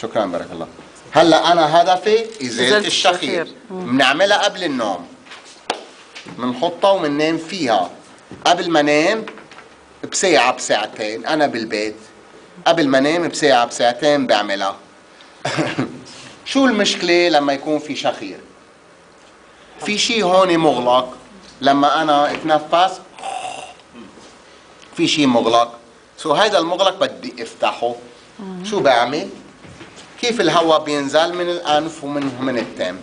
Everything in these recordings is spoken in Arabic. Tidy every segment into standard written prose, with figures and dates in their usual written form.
شكرا بارك الله. هلا انا هدفي ازالة الشخير. بنعملها قبل النوم، بنحطها وبننام فيها. قبل ما نام بساعة بساعتين، انا بالبيت قبل ما نام بساعة بساعتين بعملها. شو المشكلة لما يكون في شخير؟ في شيء هون مغلق، لما انا اتنفس في شيء مغلق، هيدا المغلق بدي افتحه. شو بعمل؟ كيف الهواء بينزل من الانف ومن التم.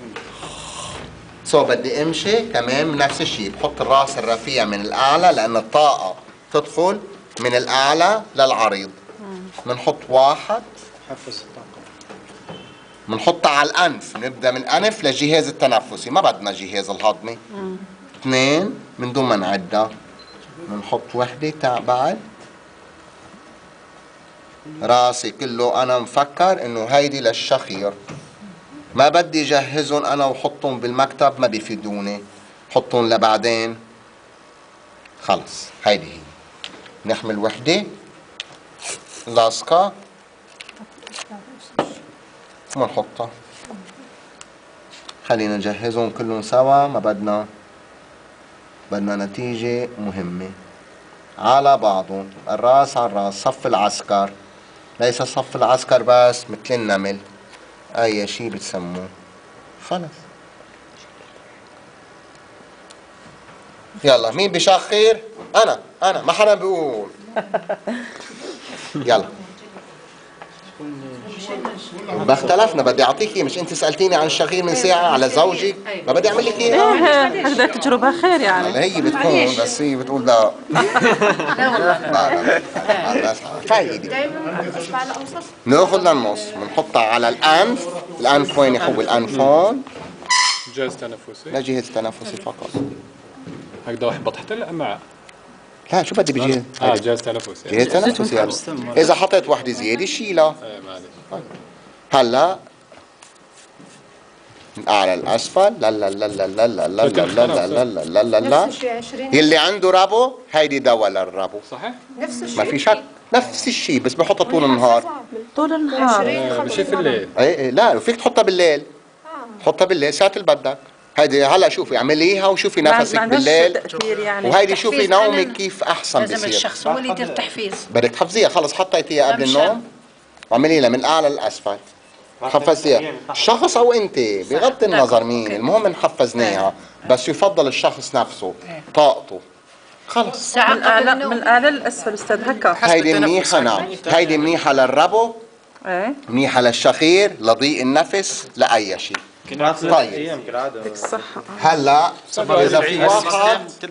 بدي امشي كمان نفس الشيء، بحط الراس الرفيع من الاعلى لان الطاقة تدخل من الاعلى للعريض. بنحط واحد، بنحطها على الانف، نبدا من الانف للجهاز التنفسي، ما بدنا الجهاز الهضمي. اثنين من دون ما نعدها، بنحط وحده تبع راسي كله. انا مفكر انه هيدي للشخير، ما بدي جهزهم انا وحطهم بالمكتب، ما بيفيدوني، حطهم لبعدين. خلص هيدي هي. نحمل وحده لاصقه ونحطها. خلينا نجهزهم كلهم سوا، ما بدنا نتيجة مهمة. على بعضهم، الراس على الراس، صف العسكر، ليس صف العسكر بس مثل النمل، اي شيء بتسموه. خلص يلا، مين بشخر؟ انا ما حدا بيقول. يلا باختلفنا، بدي اعطيك اياه، مش انت سالتيني عن الشخير من ساعه على زوجك، ما بدي اعمل لك اياه. هكذا تجربه خير يعني. هي بتكون، بس هي بتقول لا. لا فايدة ناخذ للنص، بنحطها على الانف. الانف وين هو؟ الانف هون، جهاز تنفسي، لا جهاز تنفسي فقط. هكذا احبط حتى الامعاء. لا شو بدي بجهاز؟ جهاز تنفسي. جهاز تنفسي يلا. اذا حطيت وحده زياده شيلها. معلش. هلا من اعلى الاسفل، لا لا لا لا لا لا لا لا لا لا لا لا. يلي عنده ربو هيدي دواء للربو. صحيح؟ نفس الشيء، ما في شك، نفس الشيء، بس بحطها طول النهار. طول النهار مش في الليل. اي لا، فيك تحطها بالليل. حطها بالليل ساعة اللي بدك. هيدي هلا شوفي اعمليها وشوفي نفسك بالليل، يعني. وهيدي شوفي نومك كيف احسن لازم بصير. الشخص هو اللي يدير تحفيز. بدك تحفظيها، خلص حطيتيها قبل النوم واعملي لها من اعلى للاسفل، حفزتيها. الشخص او انت بغض النظر مين، المهم ان حفزناها، بس يفضل الشخص نفسه طاقته. خلص من الاعلى للاسفل استاذ هكا. هيدي منيحه. نعم هيدي منيحه للربو، ايه منيحه للشخير، لضيق النفس، لاي شيء. طيب الصحه. هلا اذا في واحد